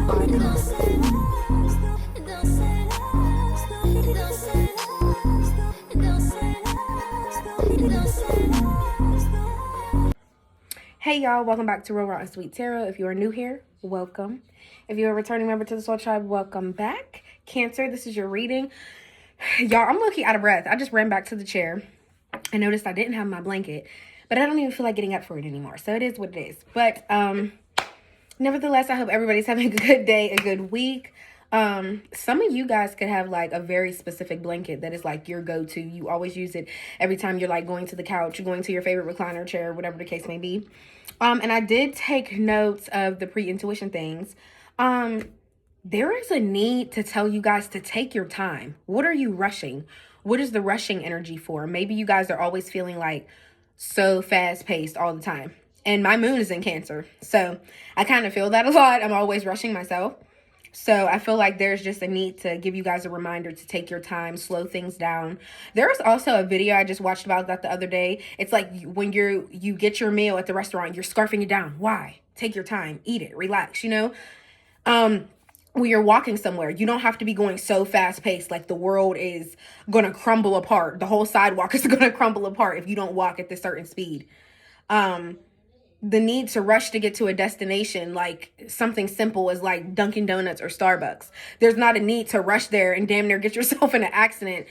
Hey y'all, welcome back to Real Raw and Sweet Tarot. If you are new here, welcome. If you're a returning member to the Soul Tribe, welcome back. Cancer, this is your reading. Y'all, I'm low-key out of breath. I just ran back to the chair. I noticed I didn't have my blanket, but I don't even feel like getting up for it anymore. So it is what it is. But nevertheless, I hope everybody's having a good day, a good week. Some of you guys could have like a very specific blanket that is like your go-to. You always use it every time you're like going to the couch, you're going to your favorite recliner chair, whatever the case may be. And I did take notes of the pre-intuition things. There is a need to tell you guys to take your time. What are you rushing? What is the rushing energy for? Maybe you guys are always feeling like so fast-paced all the time. And my moon is in Cancer, so I kind of feel that a lot. I'm always rushing myself. So I feel like there's just a need to give you guys a reminder to take your time, slow things down. There's also a video I just watched about that the other day. It's like when you get your meal at the restaurant, you're scarfing it down. Why? Take your time, eat it, relax, you know? When you're walking somewhere, you don't have to be going so fast paced, like the world is going to crumble apart. The whole sidewalk is going to crumble apart if you don't walk at this certain speed. The need to rush to get to a destination, like something simple as like Dunkin' Donuts or Starbucks. There's not a need to rush there and damn near get yourself in an accident.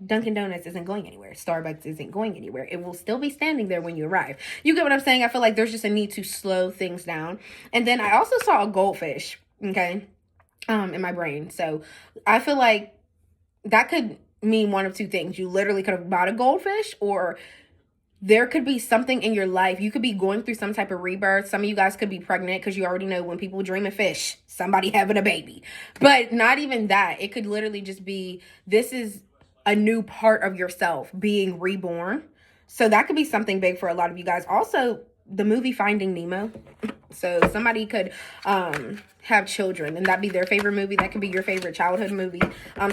Dunkin' Donuts isn't going anywhere. Starbucks isn't going anywhere. It will still be standing there when you arrive. You get what I'm saying? I feel like there's just a need to slow things down. And then I also saw a goldfish, okay, in my brain. So I feel like that could mean one of two things. You literally could have bought a goldfish, or there could be something in your life. You could be going through some type of rebirth. Some of you guys could be pregnant, because you already know when people dream of fish, somebody having a baby. But not even that. It could literally just be, this is a new part of yourself being reborn. So that could be something big for a lot of you guys. Also, the movie Finding Nemo. So somebody could have children, and that'd be their favorite movie. That could be your favorite childhood movie.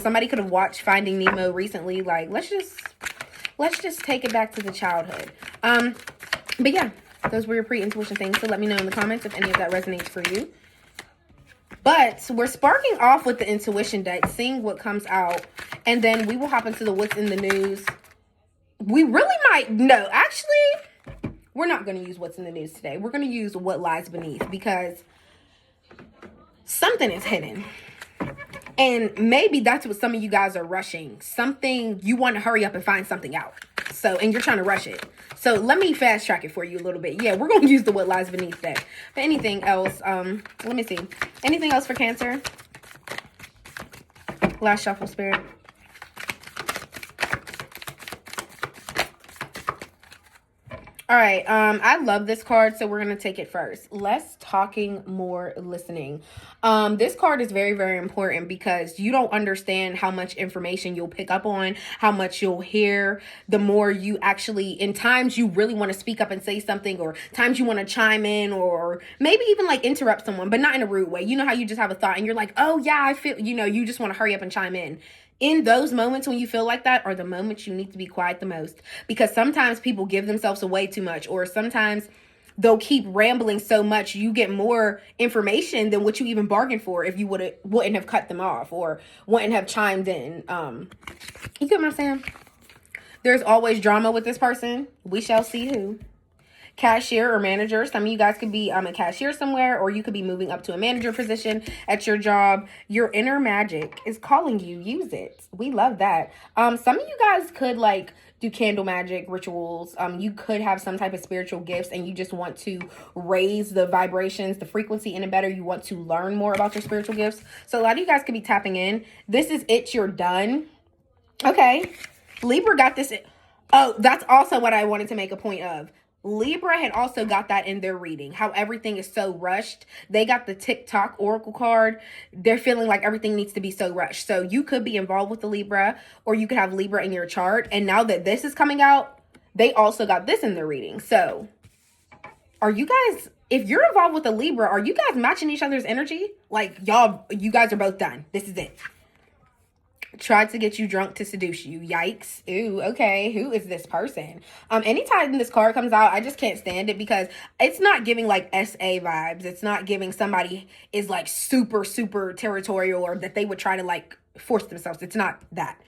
Somebody could have watched Finding Nemo recently. Like, let's just take it back to the childhood. But yeah, those were your pre-intuition things. So let me know in the comments if any of that resonates for you. But we're sparking off with the intuition deck, seeing what comes out. And then we will hop into the what's in the news. We really might, no, actually, we're not going to use what's in the news today. We're going to use what lies beneath, because something is hidden. And maybe that's what some of you guys are rushing. Something, you want to hurry up and find something out. So, and you're trying to rush it. So let me fast track it for you a little bit. Yeah, we're going to use the what lies beneath deck. But anything else, let me see. Anything else for Cancer? Last shuffle, Spirit. All right, I love this card, so we're going to take it first. Less talking, more listening. This card is very, very important, because you don't understand how much information you'll pick up on, how much you'll hear, the more you actually, in times you really want to speak up and say something, or times you want to chime in, or maybe even like interrupt someone, but not in a rude way. You know how you just have a thought and you're like, oh yeah, I feel, you know, you just want to hurry up and chime in. In those moments when you feel like that are the moments you need to be quiet the most, because sometimes people give themselves away too much, or sometimes they'll keep rambling so much you get more information than what you even bargained for if you wouldn't have cut them off or wouldn't have chimed in. You get what I'm saying? There's always drama with this person. We shall see who. Cashier or manager. Some of you guys could be a cashier somewhere, or you could be moving up to a manager position at your job. Your inner magic is calling you. Use it. We love that. Some of you guys could like do candle magic rituals. You could have some type of spiritual gifts, and you just want to raise the vibrations, the frequency in it better. You want to learn more about your spiritual gifts. So a lot of you guys could be tapping in. This is it. You're done. Okay. Libra got this. Oh, that's also what I wanted to make a point of. Libra had also got that in their reading, how everything is so rushed. They got the TikTok oracle card. They're feeling like everything needs to be so rushed. So you could be involved with the Libra, or you could have Libra in your chart. And now that this is coming out, they also got this in their reading. So are you guys, if you're involved with a Libra, are you guys matching each other's energy? Like you guys are both done. This is it. Tried to get you drunk to seduce you. Yikes. Ooh, okay. Who is this person? Anytime this card comes out, I just can't stand it because it's not giving like SA vibes. It's not giving somebody is like super, super territorial or that they would try to like force themselves. It's not that.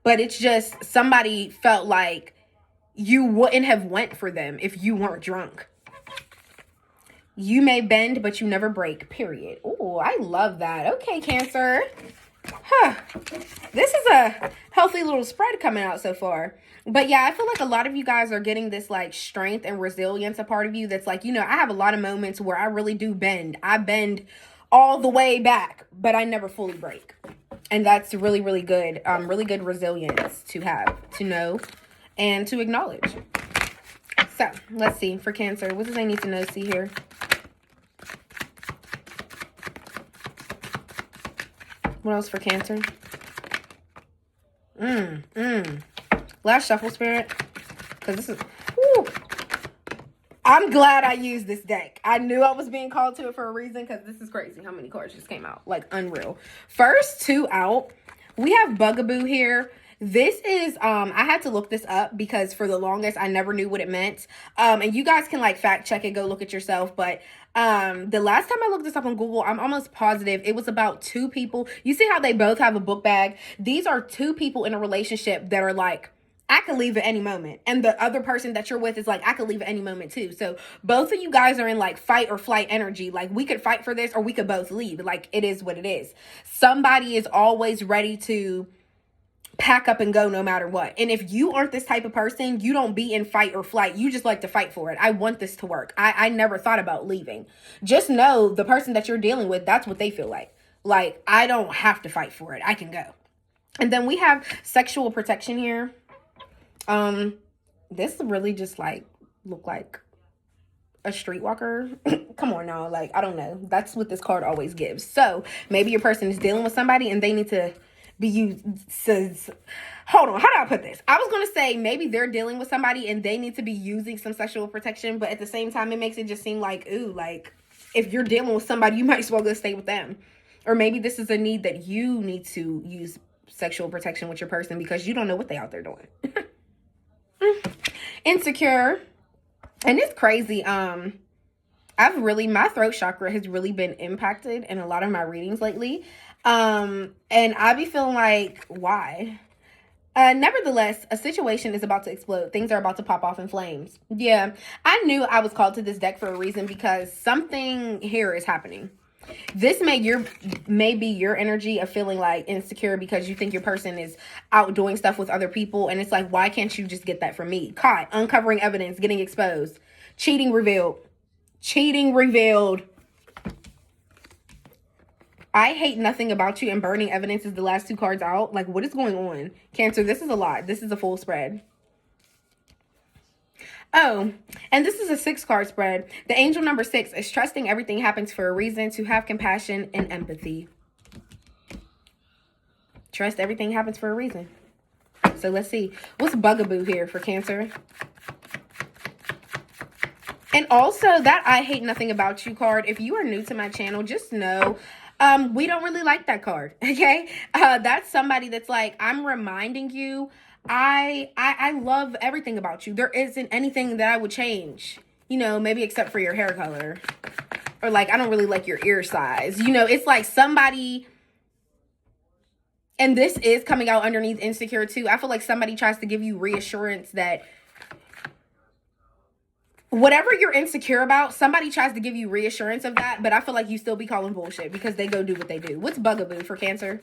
But it's just somebody felt like you wouldn't have went for them if you weren't drunk. You may bend, but you never break, period. Oh, I love that. Okay, Cancer. Huh. This is a healthy little spread coming out so far. But yeah, I feel like a lot of you guys are getting this like strength and resilience, a part of you that's like, you know, I have a lot of moments where I really do bend. I bend all the way back, but I never fully break. And that's really, really good. Really good resilience to have, to know, and to acknowledge. So let's see for Cancer. What does I need to know? See here. What else for Cancer? Last shuffle, Spirit. Because this is... Woo. I'm glad I used this deck. I knew I was being called to it for a reason because this is crazy how many cards just came out. Like, unreal. First two out. We have Bugaboo here. This is, I had to look this up because for the longest, I never knew what it meant. And you guys can like fact check it, go look it yourself. But the last time I looked this up on Google, I'm almost positive it was about two people. You see how they both have a book bag? These are two people in a relationship that are like, I could leave at any moment. And the other person that you're with is like, I could leave at any moment too. So both of you guys are in like fight or flight energy. Like we could fight for this or we could both leave. Like it is what it is. Somebody is always ready to pack up and go no matter what. And if you aren't this type of person, you don't be in fight or flight. You just like to fight for it. I want this to work. I never thought about leaving. Just know the person that you're dealing with, that's what they feel like. Like, I don't have to fight for it. I can go. And then we have sexual protection here. This really just like look like a streetwalker. Come on now. Like, I don't know. That's what this card always gives. So maybe your person is dealing with somebody and they need to be used. Hold on, how do I put this? I was gonna say maybe they're dealing with somebody and they need to be using some sexual protection, but at the same time it makes it just seem like, ooh, like if you're dealing with somebody, you might as well go stay with them. Or maybe this is a need that you need to use sexual protection with your person because you don't know what they out there doing. Insecure. And it's crazy. My throat chakra has really been impacted in a lot of my readings lately. And I be feeling like, why? Nevertheless, a situation is about to explode. Things are about to pop off in flames. Yeah, I knew I was called to this deck for a reason because something here is happening. This may be your energy of feeling like insecure because you think your person is out doing stuff with other people. And it's like, why can't you just get that from me? Caught, uncovering evidence, getting exposed. Cheating revealed. Cheating revealed. I hate nothing about you and burning evidence is the last two cards out. Like, what is going on? Cancer, this is a lot. This is a full spread. Oh, and this is a 6-card spread. The angel number 6 is trusting everything happens for a reason, to have compassion and empathy. Trust everything happens for a reason. So let's see. What's Bugaboo here for Cancer? And also that I hate nothing about you card. If you are new to my channel, just know we don't really like that card. Okay. That's somebody that's like, I'm reminding you, I love everything about you. There isn't anything that I would change, you know, maybe except for your hair color or like, I don't really like your ear size. You know, it's like somebody, and this is coming out underneath insecure too. I feel like somebody tries to give you reassurance that whatever you're insecure about, somebody tries to give you reassurance of that, but I feel like you still be calling bullshit because they go do what they do. What's Bugaboo for Cancer?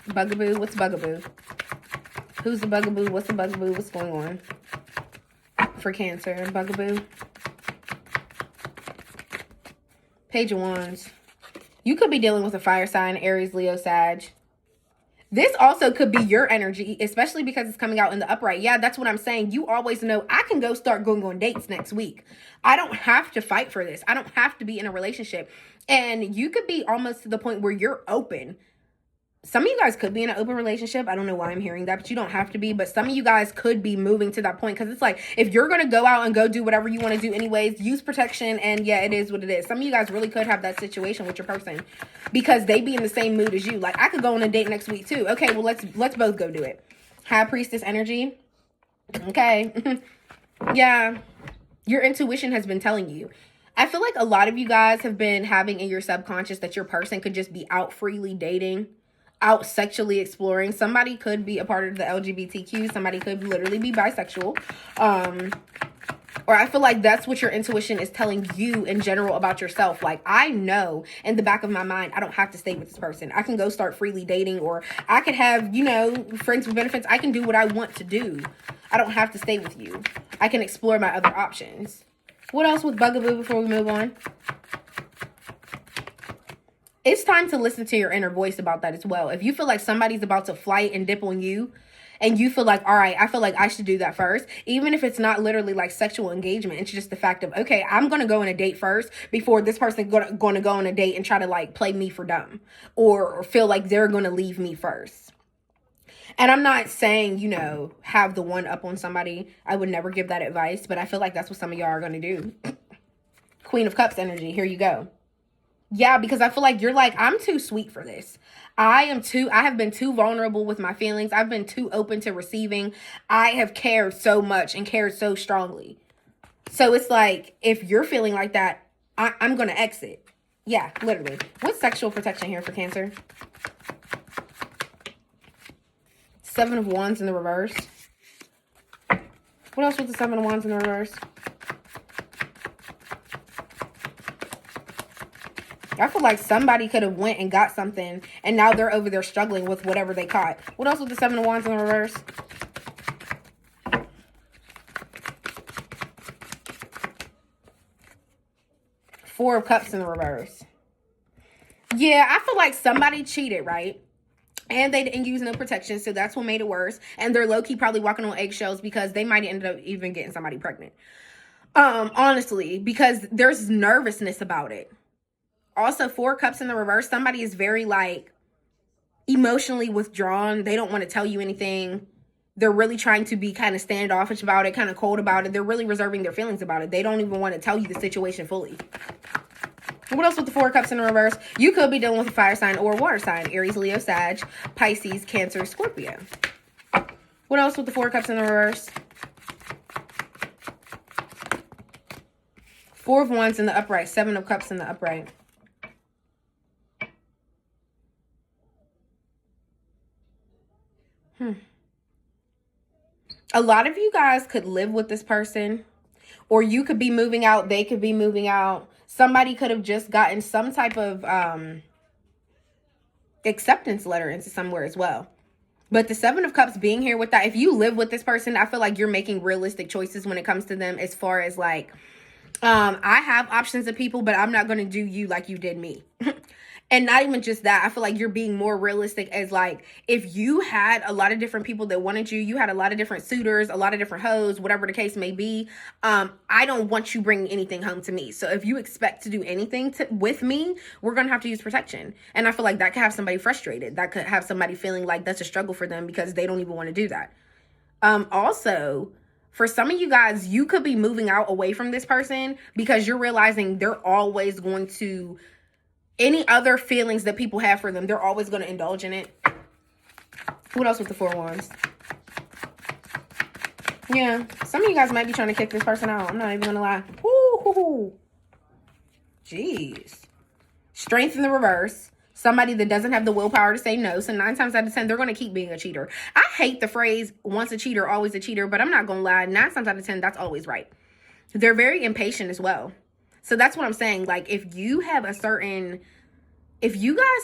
Bugaboo, what's Bugaboo? Who's the Bugaboo? What's the Bugaboo? What's going on for Cancer? Bugaboo. Page of Wands. You could be dealing with a fire sign, Aries, Leo, Sag. This also could be your energy, especially because it's coming out in the upright. Yeah, that's what I'm saying. You always know I can go start going on dates next week. I don't have to fight for this. I don't have to be in a relationship. And you could be almost to the point where you're open some of you guys could be in an open relationship. I don't know why I'm hearing that, but you don't have to be. But some of you guys could be moving to that point, because it's like, if you're going to go out and go do whatever you want to do anyways, use protection. And yeah, it is what it is. Some of you guys really could have that situation with your person, because they be in the same mood as you. Like, I could go on a date next week too. Okay, well, let's both go do it. High Priestess energy. Okay. Yeah. Your intuition has been telling you. I feel like a lot of you guys have been having in your subconscious that your person could just be out freely dating, out sexually exploring. Somebody could be a part of the LGBTQ. Somebody could literally be bisexual. Or I feel like that's what your intuition is telling you in general about yourself. Like, I know in the back of my mind, I don't have to stay with this person. I can go start freely dating, or I could have, you know, friends with benefits. I can do what I want to do. I don't have to stay with you. I can explore my other options. What else with Bugaboo before we move on? It's time to listen to your inner voice about that as well. If you feel like somebody's about to flight and dip on you, and you feel like, all right, I feel like I should do that first, even if it's not literally like sexual engagement, it's just the fact of, okay, I'm going to go on a date first before this person going to go on a date and try to like play me for dumb, or feel like they're going to leave me first. And I'm not saying, you know, have the one up on somebody. I would never give that advice, but I feel like that's what some of y'all are going to do. Queen of Cups energy. Here you go. Yeah, because I feel like you're like, I'm too sweet for this. I have been too vulnerable with my feelings. I've been too open to receiving. I have cared so much and cared so strongly. So it's like, if you're feeling like that, I'm going to exit. Yeah, literally. What's sexual protection here for Cancer? 7 of Wands in the reverse. What else with the 7 of Wands in the reverse? I feel like somebody could have went and got something, and now they're over there struggling with whatever they caught. What else with the 7 of Wands in the reverse? Four of Cups in the reverse. Yeah, I feel like somebody cheated, right? And they didn't use no protection, so that's what made it worse. And they're low-key probably walking on eggshells, because they might end up even getting somebody pregnant. Honestly, because there's nervousness about it. Also, 4 Cups in the reverse. Somebody is very like emotionally withdrawn. They don't want to tell you anything. They're really trying to be kind of standoffish about it, kind of cold about it. They're really reserving their feelings about it. They don't even want to tell you the situation fully. What else with the 4 Cups in the reverse? You could be dealing with a fire sign or a water sign. Aries, Leo, Sag, Pisces, Cancer, Scorpio. What else with the 4 Cups in the reverse? 4 of Wands in the upright. 7 of Cups in the upright. A lot of you guys could live with this person, or you could be moving out. They could be moving out. Somebody could have just gotten some type of acceptance letter into somewhere as well. But the 7 of Cups being here with that, if you live with this person, I feel like you're making realistic choices when it comes to them, as far as like, I have options of people, but I'm not going to do you like you did me. And not even just that, I feel like you're being more realistic, as like, if you had a lot of different people that wanted you, you had a lot of different suitors, a lot of different hoes, whatever the case may be, I don't want you bringing anything home to me. So if you expect to do anything with me, we're going to have to use protection. And I feel like that could have somebody frustrated. That could have somebody feeling like that's a struggle for them, because they don't even want to do that. Also, for some of you guys, you could be moving out away from this person, because you're realizing they're always going to, any other feelings that people have for them, they're always going to indulge in it. What else with the 4 Wands? Yeah, some of you guys might be trying to kick this person out. I'm not even going to lie. Woo-hoo-hoo. Jeez. Strength in the reverse. Somebody that doesn't have the willpower to say no. So 9 times out of 10, they're going to keep being a cheater. I hate the phrase, once a cheater, always a cheater. But I'm not going to lie. 9 times out of 10, that's always right. They're very impatient as well. So that's what I'm saying. Like, if you guys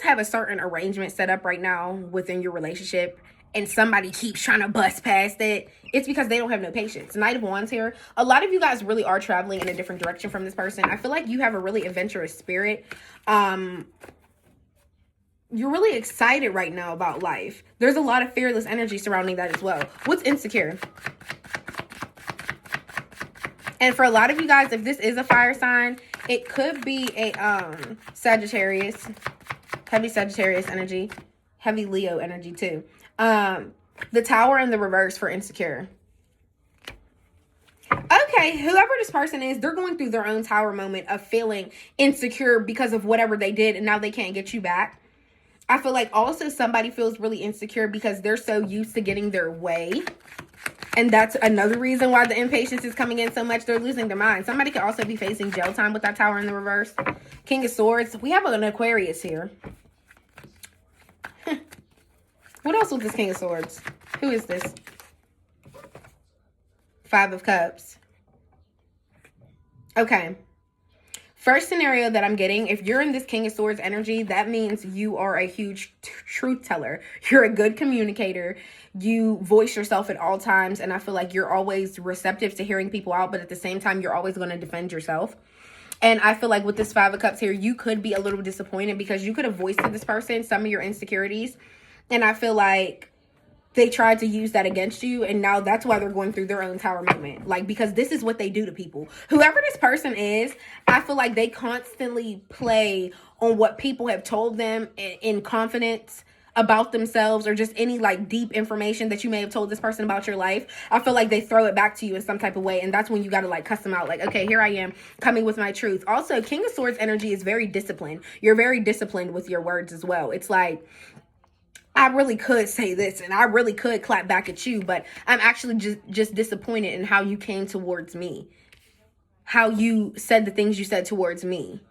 have a certain arrangement set up right now within your relationship, and somebody keeps trying to bust past it, it's because they don't have no patience. Knight of Wands here. A lot of you guys really are traveling in a different direction from this person. I feel like you have a really adventurous spirit. You're really excited right now about life. There's a lot of fearless energy surrounding that as well. What's insecure? And for a lot of you guys, if this is a fire sign, it could be a Sagittarius, heavy Sagittarius energy. Heavy Leo energy too. The Tower in the reverse for insecure. Okay, whoever this person is, they're going through their own Tower moment of feeling insecure because of whatever they did, and now they can't get you back. I feel like also somebody feels really insecure because they're so used to getting their way. And that's another reason why the impatience is coming in so much. They're losing their mind. Somebody could also be facing jail time with that Tower in the reverse. King of Swords. We have an Aquarius here. What else with this King of Swords? Who is this? Five of Cups. Okay. First scenario that I'm getting, if you're in this King of Swords energy, that means you are a huge truth teller. You're a good communicator. You voice yourself at all times, and I feel like you're always receptive to hearing people out, but at the same time, you're always going to defend yourself. And I feel like with this Five of Cups here, you could be a little disappointed because you could have voiced to this person some of your insecurities. And I feel like they tried to use that against you, and now that's why they're going through their own Tower moment. Like, because this is what they do to people. Whoever this person is, I feel like they constantly play on what people have told them in confidence about themselves, or just any like deep information that you may have told this person about your life. I feel like they throw it back to you in some type of way, and that's when you got to like cuss them out. Like, okay, here I am coming with my truth. Also, King of Swords energy is very disciplined. You're very disciplined with your words as well. It's like, I really could say this and I really could clap back at you, but I'm actually just disappointed in how you came towards me. How you said the things you said towards me.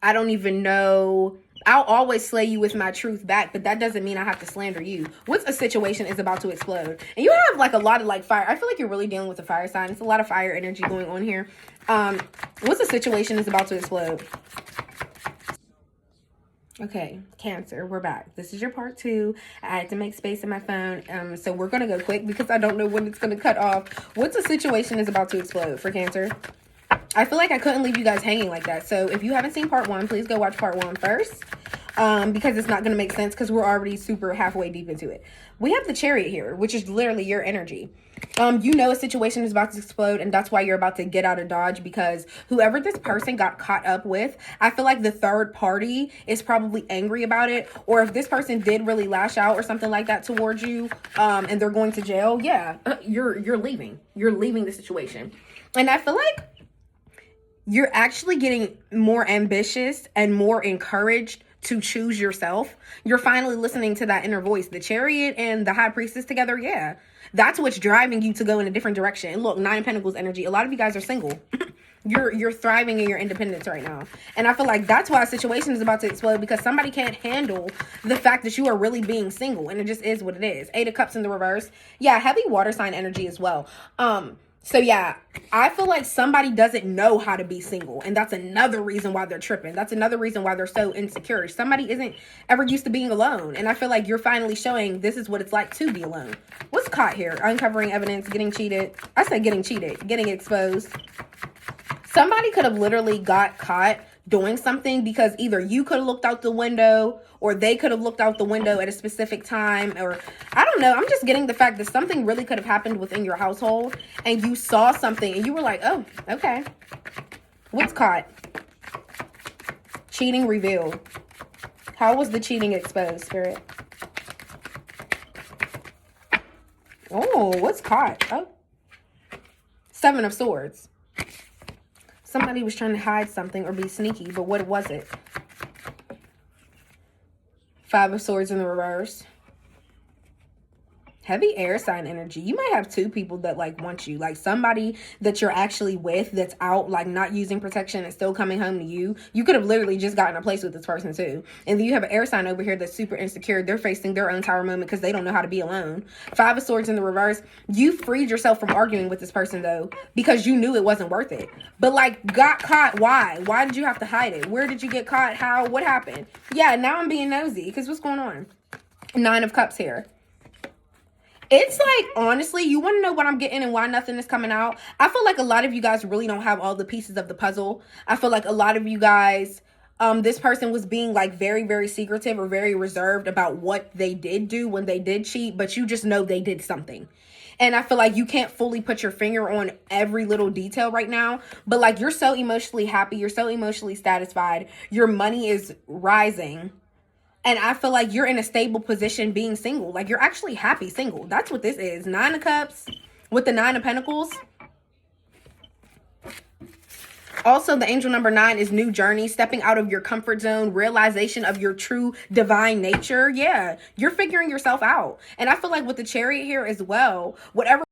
I don't even know. I'll always slay you with my truth back, but that doesn't mean I have to slander you. What's a situation is about to explode? And you have like a lot of like fire. I feel like you're really dealing with a fire sign. It's a lot of fire energy going on here. What's a situation is about to explode? Okay, Cancer, we're back. This is your part 2. I had to make space in my phone, so we're going to go quick because I don't know when it's going to cut off. What's a situation is about to explode for Cancer? I feel like I couldn't leave you guys hanging like that. So if you haven't seen part 1, please go watch part 1 first, because it's not going to make sense because we're already super halfway deep into it. We have the Chariot here, which is literally your energy. You know a situation is about to explode, and that's why you're about to get out of Dodge, because whoever this person got caught up with, I feel like the third party is probably angry about it. Or if this person did really lash out or something like that towards you, and they're going to jail, yeah, you're leaving. You're leaving the situation. And I feel like you're actually getting more ambitious and more encouraged to choose yourself. You're finally listening to that inner voice. The Chariot and the High Priestess together, yeah. That's what's driving you to go in a different direction. And look, 9 of Pentacles energy. A lot of you guys are single. You're thriving in your independence right now. And I feel like that's why a situation is about to explode, because somebody can't handle the fact that you are really being single. And it just is what it is. 8 of Cups in the reverse. Yeah, heavy water sign energy as well. So yeah, I feel like somebody doesn't know how to be single, and that's another reason why they're tripping. That's another reason why they're so insecure. Somebody isn't ever used to being alone, and I feel like you're finally showing this is what it's like to be alone. What's caught here? Uncovering evidence, getting cheated. I said getting cheated, getting exposed. Somebody could have literally got caught doing something because either you could have looked out the window or they could have looked out the window at a specific time, or I don't know. I'm just getting the fact that something really could have happened within your household and you saw something and you were like, oh, okay. What's caught? Cheating revealed. How was the cheating exposed, Spirit? Oh, what's caught? Oh, 7 of Swords. Somebody was trying to hide something or be sneaky, but what was it? 5 of Swords in the reverse. Heavy air sign energy. You might have 2 people that like want you, like somebody that you're actually with that's out like not using protection and still coming home to you. You could have literally just gotten a place with this person too. And then you have an air sign over here that's super insecure. They're facing their own Tower moment because they don't know how to be alone. 5 of Swords in the reverse. You freed yourself from arguing with this person though, because you knew it wasn't worth it. But like got caught. Why did you have to hide it? Where did you get caught? How? What happened? Yeah, now I'm being nosy because what's going on? 9 of Cups here. It's like, honestly, you want to know what I'm getting and why nothing is coming out? I feel like a lot of you guys really don't have all the pieces of the puzzle. I feel like a lot of you guys, this person was being like very, very secretive or very reserved about what they did do when they did cheat, but you just know they did something. And I feel like you can't fully put your finger on every little detail right now, but like you're so emotionally happy. You're so emotionally satisfied. Your money is rising. And I feel like you're in a stable position being single. Like, you're actually happy single. That's what this is. 9 of Cups with the 9 of Pentacles. Also, the angel number 9 is new journey, stepping out of your comfort zone, realization of your true divine nature. Yeah, you're figuring yourself out. And I feel like with the Chariot here as well, whatever